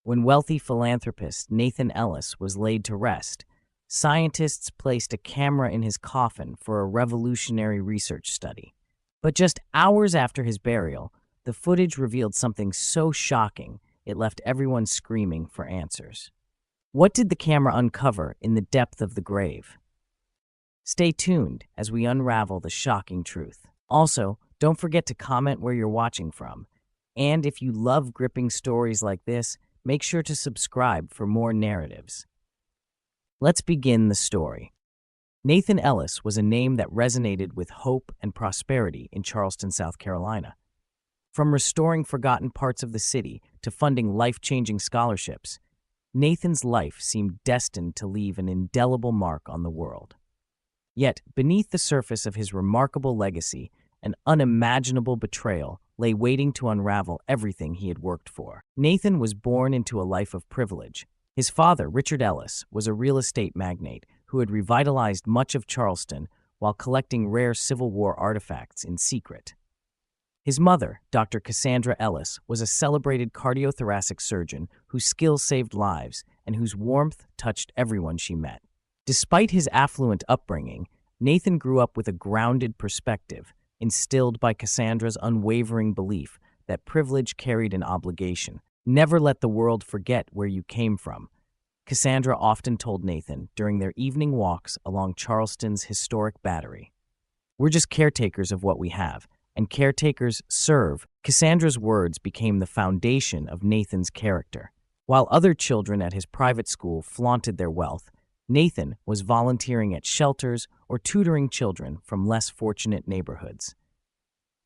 When wealthy philanthropist Nathan Ellis was laid to rest, scientists placed a camera in his coffin for a revolutionary research study. But just hours after his burial, the footage revealed something so shocking it left everyone screaming for answers. What did the camera uncover in the depth of the grave? Stay tuned as we unravel the shocking truth. Also, don't forget to comment where you're watching from. And if you love gripping stories like this, make sure to subscribe for more narratives. Let's begin the story. Nathan Ellis was a name that resonated with hope and prosperity in Charleston, South Carolina. From restoring forgotten parts of the city to funding life-changing scholarships, Nathan's life seemed destined to leave an indelible mark on the world. Yet, beneath the surface of his remarkable legacy, an unimaginable betrayal lay waiting to unravel everything he had worked for. Nathan was born into a life of privilege. His father, Richard Ellis, was a real estate magnate who had revitalized much of Charleston while collecting rare Civil War artifacts in secret. His mother, Dr. Cassandra Ellis, was a celebrated cardiothoracic surgeon whose skills saved lives and whose warmth touched everyone she met. Despite his affluent upbringing, Nathan grew up with a grounded perspective, instilled by Cassandra's unwavering belief that privilege carried an obligation. Never let the world forget where you came from, Cassandra often told Nathan during their evening walks along Charleston's historic Battery. We're just caretakers of what we have, and caretakers serve. Cassandra's words became the foundation of Nathan's character. While other children at his private school flaunted their wealth, Nathan was volunteering at shelters or tutoring children from less fortunate neighborhoods.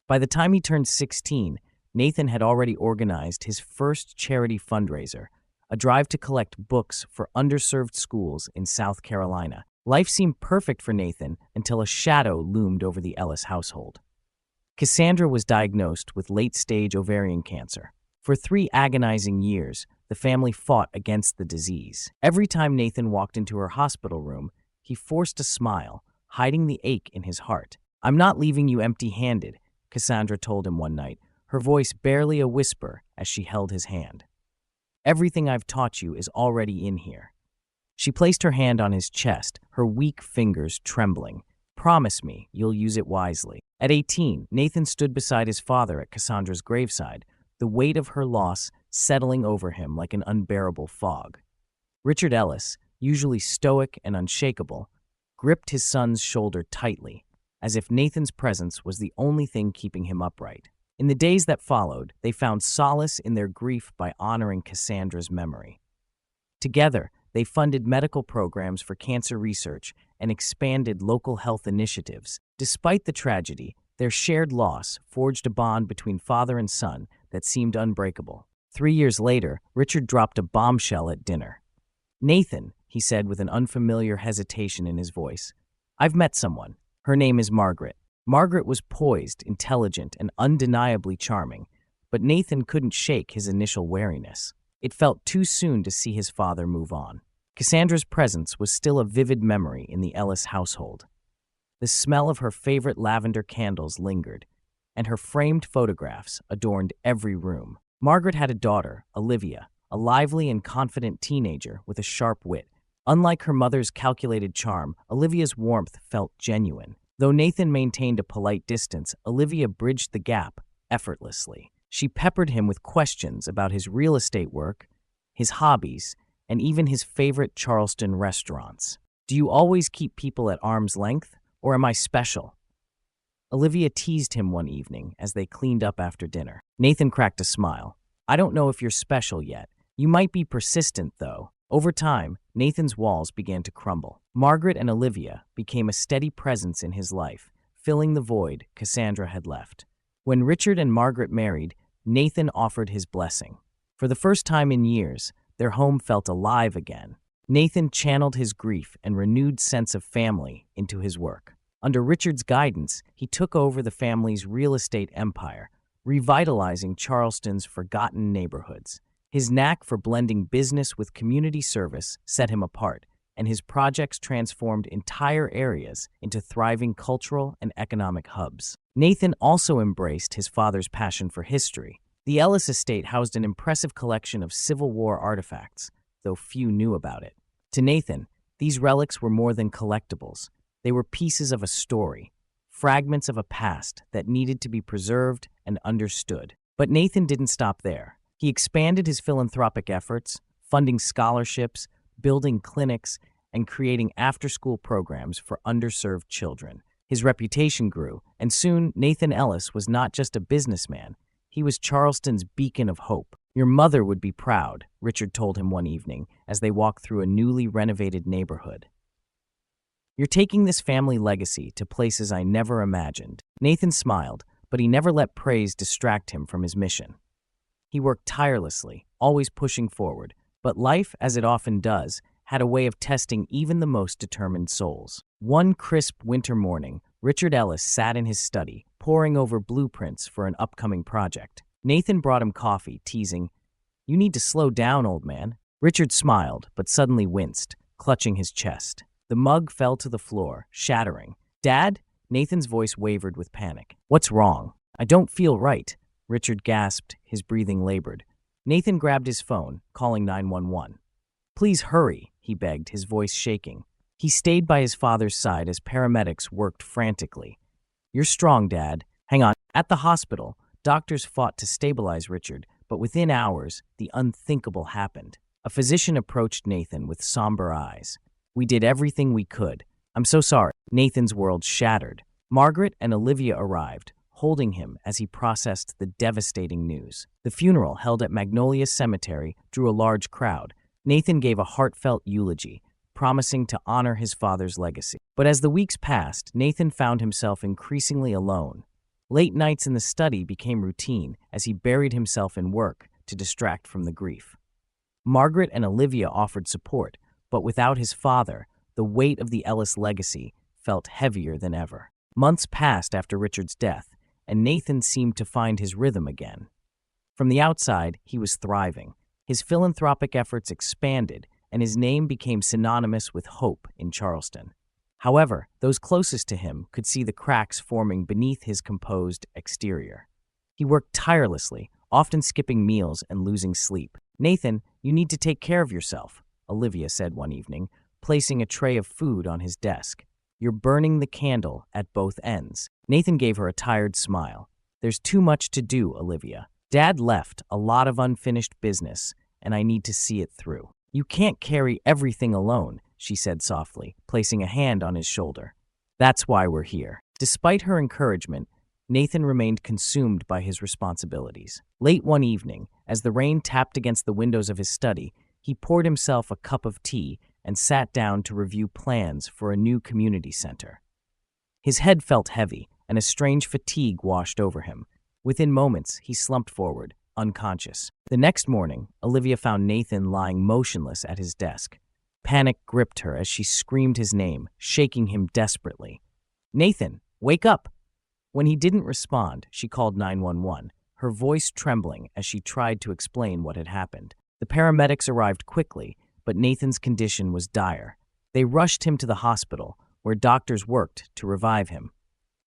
By the time he turned 16, Nathan had already organized his first charity fundraiser, a drive to collect books for underserved schools in South Carolina. Life seemed perfect for Nathan until a shadow loomed over the Ellis household. Cassandra was diagnosed with late-stage ovarian cancer. For 3 agonizing years, the family fought against the disease. Every time Nathan walked into her hospital room, he forced a smile, hiding the ache in his heart. "I'm not leaving you empty-handed," Cassandra told him one night, her voice barely a whisper as she held his hand. "Everything I've taught you is already in here." She placed her hand on his chest, her weak fingers trembling. "Promise me you'll use it wisely." At 18, Nathan stood beside his father at Cassandra's graveside, the weight of her loss settling over him like an unbearable fog. Richard Ellis, usually stoic and unshakable, gripped his son's shoulder tightly, as if Nathan's presence was the only thing keeping him upright. In the days that followed, they found solace in their grief by honoring Cassandra's memory. Together, they funded medical programs for cancer research and expanded local health initiatives. Despite the tragedy, their shared loss forged a bond between father and son that seemed unbreakable. 3 years later, Richard dropped a bombshell at dinner. "Nathan," he said with an unfamiliar hesitation in his voice, "I've met someone. Her name is Margaret." Margaret was poised, intelligent, and undeniably charming, but Nathan couldn't shake his initial wariness. It felt too soon to see his father move on. Cassandra's presence was still a vivid memory in the Ellis household. The smell of her favorite lavender candles lingered, and her framed photographs adorned every room. Margaret had a daughter, Olivia, a lively and confident teenager with a sharp wit. Unlike her mother's calculated charm, Olivia's warmth felt genuine. Though Nathan maintained a polite distance, Olivia bridged the gap effortlessly. She peppered him with questions about his real estate work, his hobbies, and even his favorite Charleston restaurants. "Do you always keep people at arm's length, or am I special?" Olivia teased him one evening as they cleaned up after dinner. Nathan cracked a smile. "I don't know if you're special yet. You might be persistent, though." Over time, Nathan's walls began to crumble. Margaret and Olivia became a steady presence in his life, filling the void Cassandra had left. When Richard and Margaret married, Nathan offered his blessing. For the first time in years, their home felt alive again. Nathan channeled his grief and renewed sense of family into his work. Under Richard's guidance, he took over the family's real estate empire, revitalizing Charleston's forgotten neighborhoods. His knack for blending business with community service set him apart, and his projects transformed entire areas into thriving cultural and economic hubs. Nathan also embraced his father's passion for history. The Ellis estate housed an impressive collection of Civil War artifacts, though few knew about it. To Nathan, these relics were more than collectibles. They were pieces of a story, fragments of a past that needed to be preserved and understood. But Nathan didn't stop there. He expanded his philanthropic efforts, funding scholarships, building clinics, and creating after-school programs for underserved children. His reputation grew, and soon Nathan Ellis was not just a businessman. He was Charleston's beacon of hope. "Your mother would be proud," Richard told him one evening as they walked through a newly renovated neighborhood. "You're taking this family legacy to places I never imagined." Nathan smiled, but he never let praise distract him from his mission. He worked tirelessly, always pushing forward, but life, as it often does, had a way of testing even the most determined souls. One crisp winter morning, Richard Ellis sat in his study, poring over blueprints for an upcoming project. Nathan brought him coffee, teasing, "You need to slow down, old man." Richard smiled, but suddenly winced, clutching his chest. The mug fell to the floor, shattering. "Dad?" Nathan's voice wavered with panic. "What's wrong?" "I don't feel right," Richard gasped, his breathing labored. Nathan grabbed his phone, calling 911. "Please hurry," he begged, his voice shaking. He stayed by his father's side as paramedics worked frantically. "You're strong, Dad. Hang on." At the hospital, doctors fought to stabilize Richard, but within hours, the unthinkable happened. A physician approached Nathan with somber eyes. "We did everything we could. I'm so sorry." Nathan's world shattered. Margaret and Olivia arrived, holding him as he processed the devastating news. The funeral, held at Magnolia Cemetery, drew a large crowd. Nathan gave a heartfelt eulogy, promising to honor his father's legacy. But as the weeks passed, Nathan found himself increasingly alone. Late nights in the study became routine as he buried himself in work to distract from the grief. Margaret and Olivia offered support, but without his father, the weight of the Ellis legacy felt heavier than ever. Months passed after Richard's death, and Nathan seemed to find his rhythm again. From the outside, he was thriving. His philanthropic efforts expanded, and his name became synonymous with hope in Charleston. However, those closest to him could see the cracks forming beneath his composed exterior. He worked tirelessly, often skipping meals and losing sleep. "Nathan, you need to take care of yourself," Olivia said one evening, placing a tray of food on his desk. "You're burning the candle at both ends." Nathan gave her a tired smile. "There's too much to do, Olivia. Dad left a lot of unfinished business, and I need to see it through." "You can't carry everything alone," she said softly, placing a hand on his shoulder. "That's why we're here." Despite her encouragement, Nathan remained consumed by his responsibilities. Late one evening, as the rain tapped against the windows of his study, he poured himself a cup of tea and sat down to review plans for a new community center. His head felt heavy, and a strange fatigue washed over him. Within moments, he slumped forward, unconscious. The next morning, Olivia found Nathan lying motionless at his desk. Panic gripped her as she screamed his name, shaking him desperately. "Nathan, wake up!" When he didn't respond, she called 911, her voice trembling as she tried to explain what had happened. The paramedics arrived quickly, but Nathan's condition was dire. They rushed him to the hospital, where doctors worked to revive him.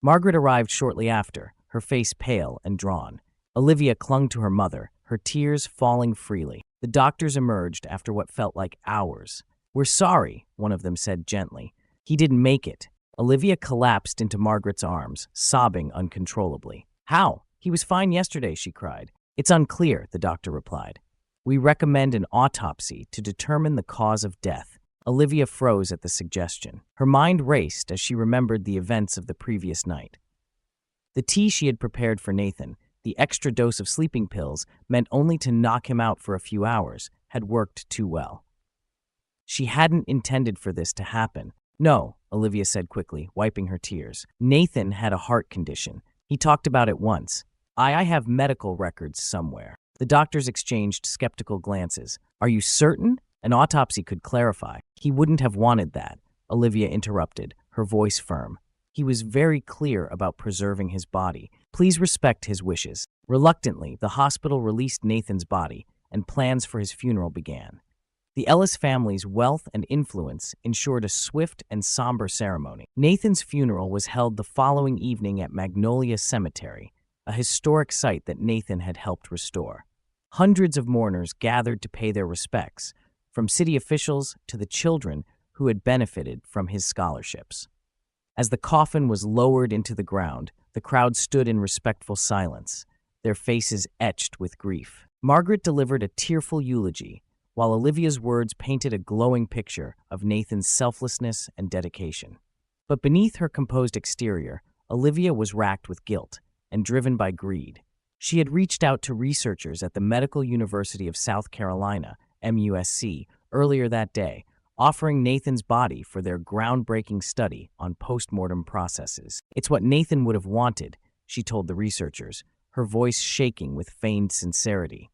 Margaret arrived shortly after, her face pale and drawn. Olivia clung to her mother, her tears falling freely. The doctors emerged after what felt like hours. "We're sorry," one of them said gently. "He didn't make it." Olivia collapsed into Margaret's arms, sobbing uncontrollably. "How? He was fine yesterday," she cried. "It's unclear," the doctor replied. "We recommend an autopsy to determine the cause of death." Olivia froze at the suggestion. Her mind raced as she remembered the events of the previous night. The tea she had prepared for Nathan, the extra dose of sleeping pills meant only to knock him out for a few hours, had worked too well. She hadn't intended for this to happen. "No," Olivia said quickly, wiping her tears. "Nathan had a heart condition. He talked about it once. I have medical records somewhere." The doctors exchanged skeptical glances. "Are you certain? An autopsy could clarify." "He wouldn't have wanted that," Olivia interrupted, her voice firm. "He was very clear about preserving his body. Please respect his wishes." Reluctantly, the hospital released Nathan's body, and plans for his funeral began. The Ellis family's wealth and influence ensured a swift and somber ceremony. Nathan's funeral was held the following evening at Magnolia Cemetery. a historic site that Nathan had helped restore. Hundreds of mourners gathered to pay their respects, from city officials to the children who had benefited from his scholarships. As the coffin was lowered into the ground, the crowd stood in respectful silence, their faces etched with grief. Margaret delivered a tearful eulogy, while Olivia's words painted a glowing picture of Nathan's selflessness and dedication. But beneath her composed exterior, Olivia was racked with guilt and driven by greed. She had reached out to researchers at the Medical University of South Carolina, MUSC, earlier that day, offering Nathan's body for their groundbreaking study on postmortem processes. "It's what Nathan would have wanted," she told the researchers, her voice shaking with feigned sincerity.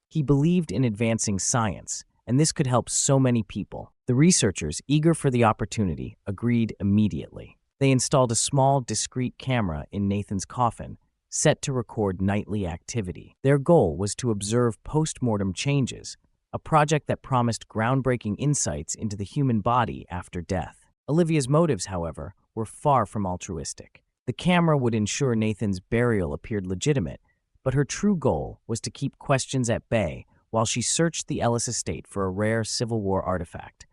"He believed in advancing science, and this could help so many people." The researchers, eager for the opportunity, agreed immediately. They installed a small, discreet camera in Nathan's coffin, set to record nightly activity. Their goal was to observe postmortem changes, a project that promised groundbreaking insights into the human body after death. Olivia's motives, however, were far from altruistic. The camera would ensure Nathan's burial appeared legitimate, but her true goal was to keep questions at bay while she searched the Ellis estate for a rare Civil War artifact,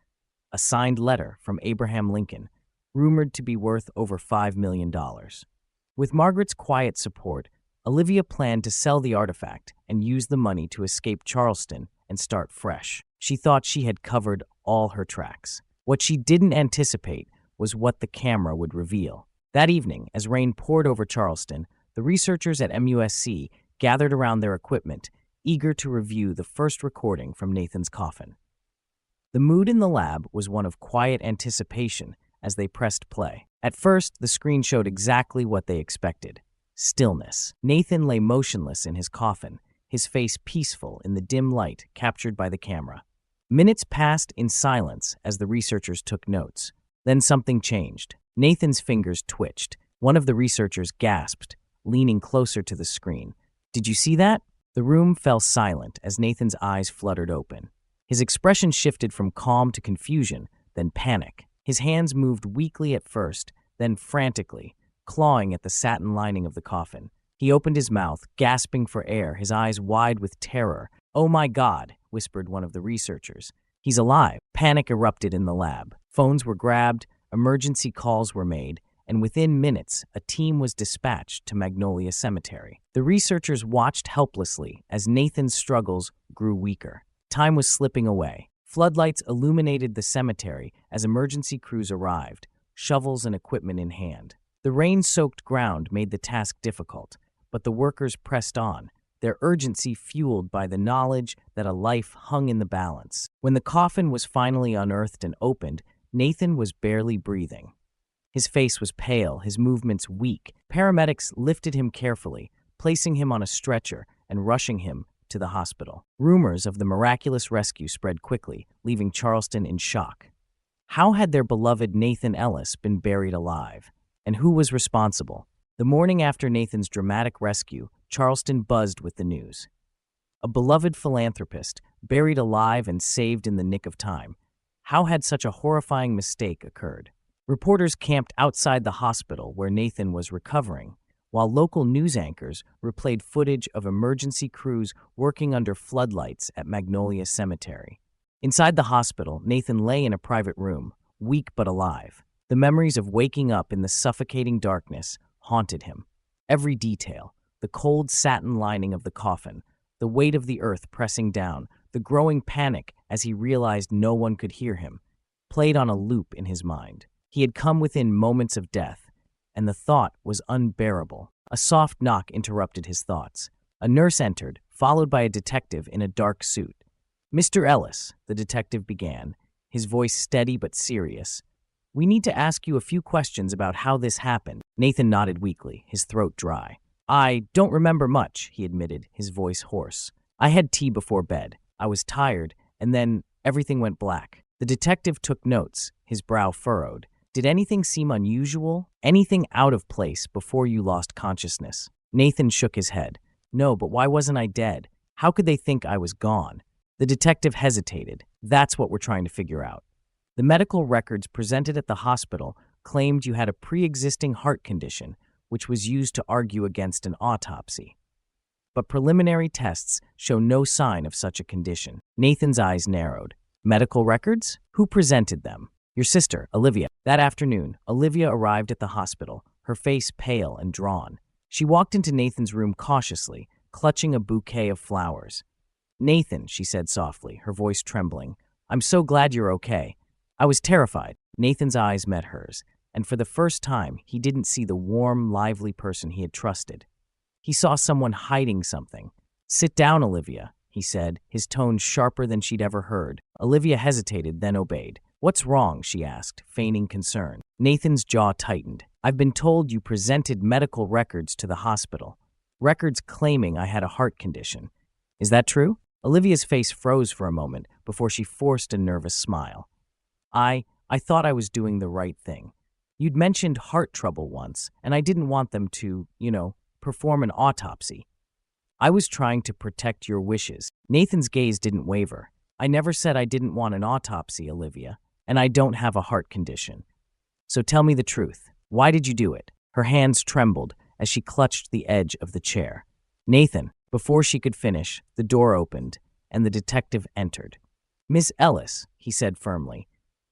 a signed letter from Abraham Lincoln, rumored to be worth over $5 million. With Margaret's quiet support, Olivia planned to sell the artifact and use the money to escape Charleston and start fresh. She thought she had covered all her tracks. What she didn't anticipate was what the camera would reveal. That evening, as rain poured over Charleston, the researchers at MUSC gathered around their equipment, eager to review the first recording from Nathan's coffin. The mood in the lab was one of quiet anticipation as they pressed play. At first, the screen showed exactly what they expected: stillness. Nathan lay motionless in his coffin, his face peaceful in the dim light captured by the camera. Minutes passed in silence as the researchers took notes. Then something changed. Nathan's fingers twitched. One of the researchers gasped, leaning closer to the screen. "Did you see that?" The room fell silent as Nathan's eyes fluttered open. His expression shifted from calm to confusion, then panic. His hands moved weakly at first, then frantically, clawing at the satin lining of the coffin. He opened his mouth, gasping for air, his eyes wide with terror. "Oh my God," whispered one of the researchers. "He's alive." Panic erupted in the lab. Phones were grabbed, emergency calls were made, and within minutes, a team was dispatched to Magnolia Cemetery. The researchers watched helplessly as Nathan's struggles grew weaker. Time was slipping away. Floodlights illuminated the cemetery as emergency crews arrived, shovels and equipment in hand. The rain-soaked ground made the task difficult, but the workers pressed on, their urgency fueled by the knowledge that a life hung in the balance. When the coffin was finally unearthed and opened, Nathan was barely breathing. His face was pale, his movements weak. Paramedics lifted him carefully, placing him on a stretcher and rushing him to the hospital. Rumors of the miraculous rescue spread quickly, leaving Charleston in shock. How had their beloved Nathan Ellis been buried alive? And who was responsible? The morning after Nathan's dramatic rescue, Charleston buzzed with the news. A beloved philanthropist, buried alive and saved in the nick of time. How had such a horrifying mistake occurred? Reporters camped outside the hospital where Nathan was recovering, while local news anchors replayed footage of emergency crews working under floodlights at Magnolia Cemetery. Inside the hospital, Nathan lay in a private room, weak but alive. The memories of waking up in the suffocating darkness haunted him. Every detail, the cold satin lining of the coffin, the weight of the earth pressing down, the growing panic as he realized no one could hear him, played on a loop in his mind. He had come within moments of death, and the thought was unbearable. A soft knock interrupted his thoughts. A nurse entered, followed by a detective in a dark suit. "Mr. Ellis," the detective began, his voice steady but serious, "we need to ask you a few questions about how this happened." Nathan nodded weakly, his throat dry. "I don't remember much," he admitted, his voice hoarse. "I had tea before bed. I was tired, and then everything went black." The detective took notes, his brow furrowed. "Did anything seem unusual? Anything out of place before you lost consciousness?" Nathan shook his head. "No, but why wasn't I dead? How could they think I was gone?" The detective hesitated. "That's what we're trying to figure out. The medical records presented at the hospital claimed you had a pre-existing heart condition, which was used to argue against an autopsy. But preliminary tests show no sign of such a condition. Nathan's eyes narrowed. Medical records? Who presented them? Your sister, Olivia. That afternoon, Olivia arrived at the hospital, her face pale and drawn. She walked into Nathan's room cautiously, clutching a bouquet of flowers. Nathan, she said softly, her voice trembling, I'm so glad you're okay. I was terrified. Nathan's eyes met hers, and for the first time, he didn't see the warm, lively person he had trusted. He saw someone hiding something. Sit down, Olivia, he said, his tone sharper than she'd ever heard. Olivia hesitated, then obeyed. What's wrong? She asked, feigning concern. Nathan's jaw tightened. I've been told you presented medical records to the hospital. Records claiming I had a heart condition. Is that true? Olivia's face froze for a moment before she forced a nervous smile. I thought I was doing the right thing. You'd mentioned heart trouble once, and I didn't want them to, perform an autopsy. I was trying to protect your wishes. Nathan's gaze didn't waver. I never said I didn't want an autopsy, Olivia, and I don't have a heart condition. So tell me the truth. Why did you do it? Her hands trembled as she clutched the edge of the chair. Nathan, before she could finish, the door opened, and the detective entered. Miss Ellis, he said firmly,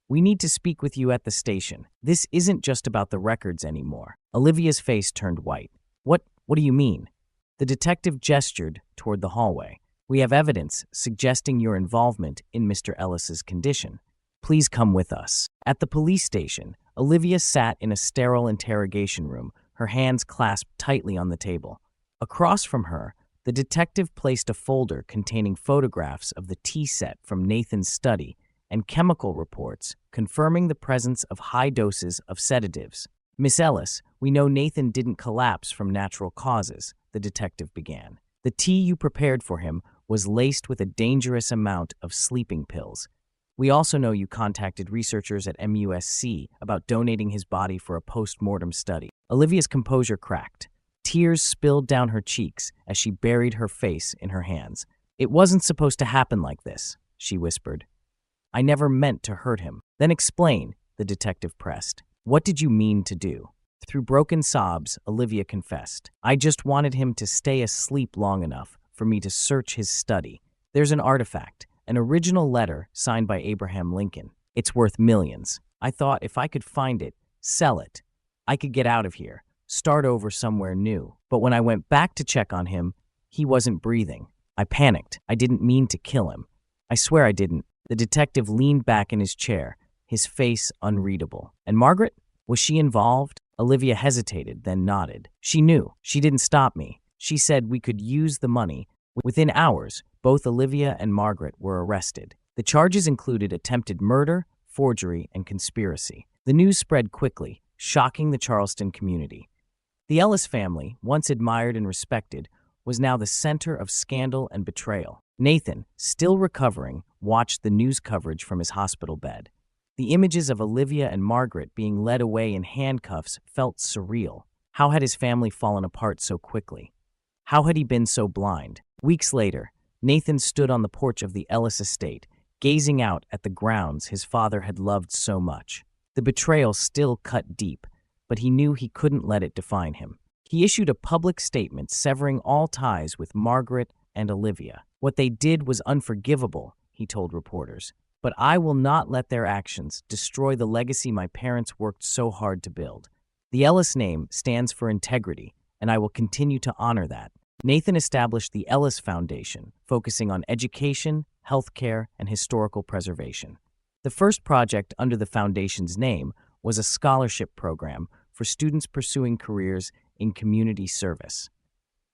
we need to speak with you at the station. This isn't just about the records anymore. Olivia's face turned white. What do you mean? The detective gestured toward the hallway. We have evidence suggesting your involvement in Mr. Ellis's condition. Please come with us. At the police station, Olivia sat in a sterile interrogation room, her hands clasped tightly on the table. Across from her, the detective placed a folder containing photographs of the tea set from Nathan's study and chemical reports confirming the presence of high doses of sedatives. Miss Ellis, we know Nathan didn't collapse from natural causes, the detective began. The tea you prepared for him was laced with a dangerous amount of sleeping pills. We also know you contacted researchers at MUSC about donating his body for a post-mortem study. Olivia's composure cracked. Tears spilled down her cheeks as she buried her face in her hands. It wasn't supposed to happen like this, she whispered. I never meant to hurt him. Then explain, the detective pressed. What did you mean to do? Through broken sobs, Olivia confessed. I just wanted him to stay asleep long enough for me to search his study. There's an artifact, an original letter signed by Abraham Lincoln. It's worth millions. I thought if I could find it, sell it, I could get out of here, start over somewhere new. But when I went back to check on him, he wasn't breathing. I panicked. I didn't mean to kill him. I swear I didn't. The detective leaned back in his chair, his face unreadable. And Margaret? Was she involved? Olivia hesitated, then nodded. She knew. She didn't stop me. She said we could use the money. Within hours, both Olivia and Margaret were arrested. The charges included attempted murder, forgery, and conspiracy. The news spread quickly, shocking the Charleston community. The Ellis family, once admired and respected, was now the center of scandal and betrayal. Nathan, still recovering, watched the news coverage from his hospital bed. The images of Olivia and Margaret being led away in handcuffs felt surreal. How had his family fallen apart so quickly? How had he been so blind? Weeks later, Nathan stood on the porch of the Ellis estate, gazing out at the grounds his father had loved so much. The betrayal still cut deep, but he knew he couldn't let it define him. He issued a public statement severing all ties with Margaret and Olivia. What they did was unforgivable, he told reporters, but I will not let their actions destroy the legacy my parents worked so hard to build. The Ellis name stands for integrity, and I will continue to honor that. Nathan established the Ellis Foundation, focusing on education, healthcare, and historical preservation. The first project under the foundation's name was a scholarship program for students pursuing careers in community service,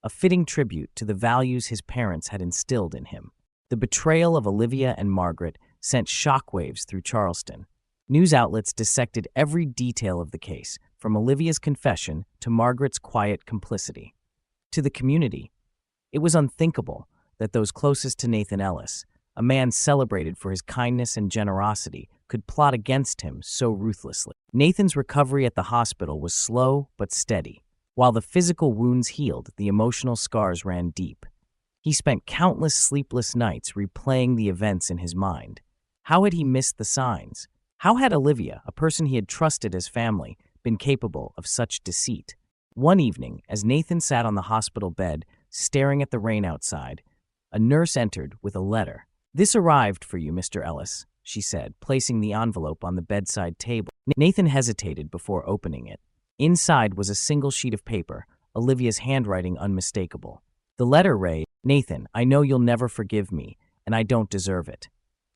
a fitting tribute to the values his parents had instilled in him. The betrayal of Olivia and Margaret sent shockwaves through Charleston. News outlets dissected every detail of the case, from Olivia's confession to Margaret's quiet complicity. To the community, it was unthinkable that those closest to Nathan Ellis, a man celebrated for his kindness and generosity, could plot against him so ruthlessly. Nathan's recovery at the hospital was slow but steady. While the physical wounds healed, the emotional scars ran deep. He spent countless sleepless nights replaying the events in his mind. How had he missed the signs? How had Olivia, a person he had trusted as family, been capable of such deceit? One evening, as Nathan sat on the hospital bed, staring at the rain outside, a nurse entered with a letter. "This arrived for you, Mr. Ellis," she said, placing the envelope on the bedside table. Nathan hesitated before opening it. Inside was a single sheet of paper, Olivia's handwriting unmistakable. The letter read, "Nathan, I know you'll never forgive me, and I don't deserve it.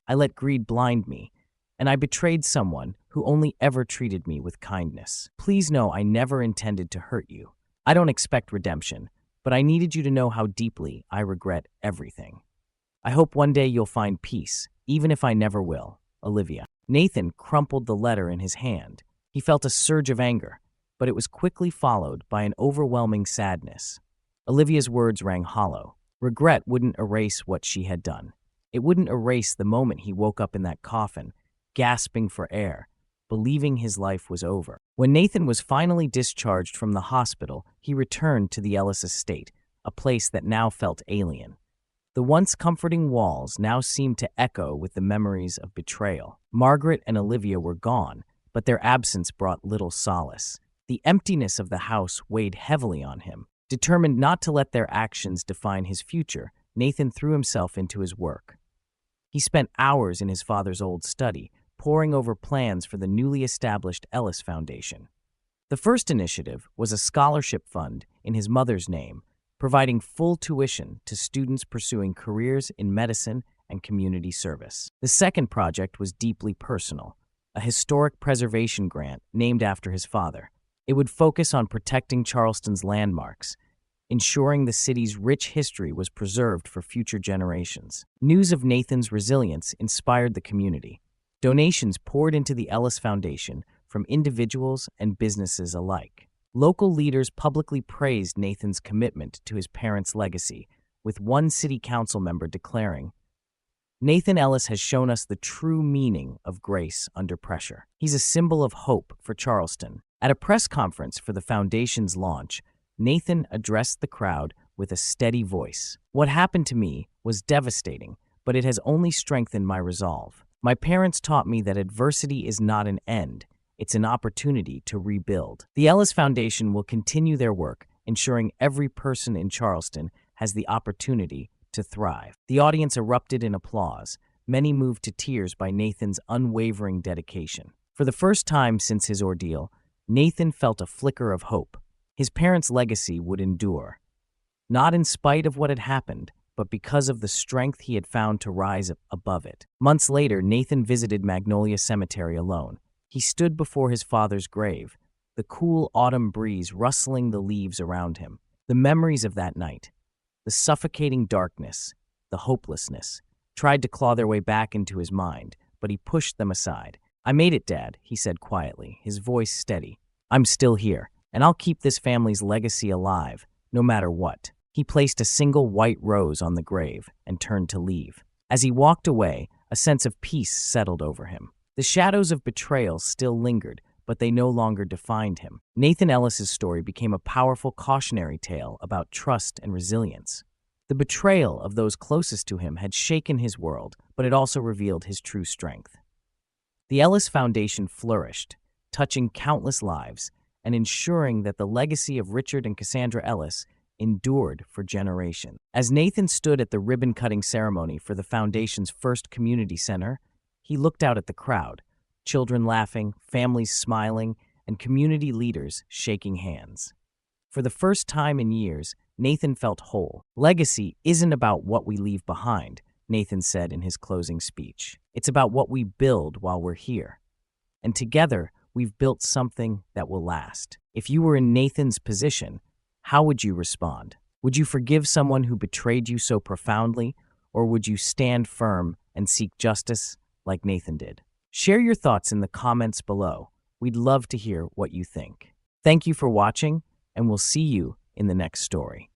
I let greed blind me, and I betrayed someone who only ever treated me with kindness. Please know I never intended to hurt you. I don't expect redemption, but I needed you to know how deeply I regret everything. I hope one day you'll find peace, even if I never will. Olivia." Nathan crumpled the letter in his hand. He felt a surge of anger, but it was quickly followed by an overwhelming sadness. Olivia's words rang hollow. Regret wouldn't erase what she had done. It wouldn't erase the moment he woke up in that coffin, gasping for air, believing his life was over. When Nathan was finally discharged from the hospital, he returned to the Ellis estate, a place that now felt alien. The once comforting walls now seemed to echo with the memories of betrayal. Margaret and Olivia were gone, but their absence brought little solace. The emptiness of the house weighed heavily on him. Determined not to let their actions define his future, Nathan threw himself into his work. He spent hours in his father's old study, poring over plans for the newly established Ellis Foundation. The first initiative was a scholarship fund in his mother's name, providing full tuition to students pursuing careers in medicine and community service. The second project was deeply personal, a historic preservation grant named after his father. It would focus on protecting Charleston's landmarks, ensuring the city's rich history was preserved for future generations. News of Nathan's resilience inspired the community. Donations poured into the Ellis Foundation from individuals and businesses alike. Local leaders publicly praised Nathan's commitment to his parents' legacy, with one city council member declaring, "Nathan Ellis has shown us the true meaning of grace under pressure. He's a symbol of hope for Charleston." At a press conference for the foundation's launch, Nathan addressed the crowd with a steady voice. "What happened to me was devastating, but it has only strengthened my resolve. My parents taught me that adversity is not an end, it's an opportunity to rebuild." The Ellis Foundation will continue their work, ensuring every person in Charleston has the opportunity to thrive. The audience erupted in applause, many moved to tears by Nathan's unwavering dedication. For the first time since his ordeal, Nathan felt a flicker of hope. His parents' legacy would endure, not in spite of what had happened, but because of the strength he had found to rise above it. Months later, Nathan visited Magnolia Cemetery alone. He stood before his father's grave, the cool autumn breeze rustling the leaves around him. The memories of that night, the suffocating darkness, the hopelessness, tried to claw their way back into his mind, but he pushed them aside. "I made it, Dad," he said quietly, his voice steady. "I'm still here, and I'll keep this family's legacy alive, no matter what." He placed a single white rose on the grave and turned to leave. As he walked away, a sense of peace settled over him. The shadows of betrayal still lingered, but they no longer defined him. Nathan Ellis's story became a powerful cautionary tale about trust and resilience. The betrayal of those closest to him had shaken his world, but it also revealed his true strength. The Ellis Foundation flourished, touching countless lives and ensuring that the legacy of Richard and Cassandra Ellis endured for generations. As Nathan stood at the ribbon-cutting ceremony for the Foundation's first community center, he looked out at the crowd, children laughing, families smiling, and community leaders shaking hands. For the first time in years, Nathan felt whole. "Legacy isn't about what we leave behind," Nathan said in his closing speech. "It's about what we build while we're here. And together, we've built something that will last." If you were in Nathan's position, how would you respond? Would you forgive someone who betrayed you so profoundly, or would you stand firm and seek justice like Nathan did? Share your thoughts in the comments below. We'd love to hear what you think. Thank you for watching, and we'll see you in the next story.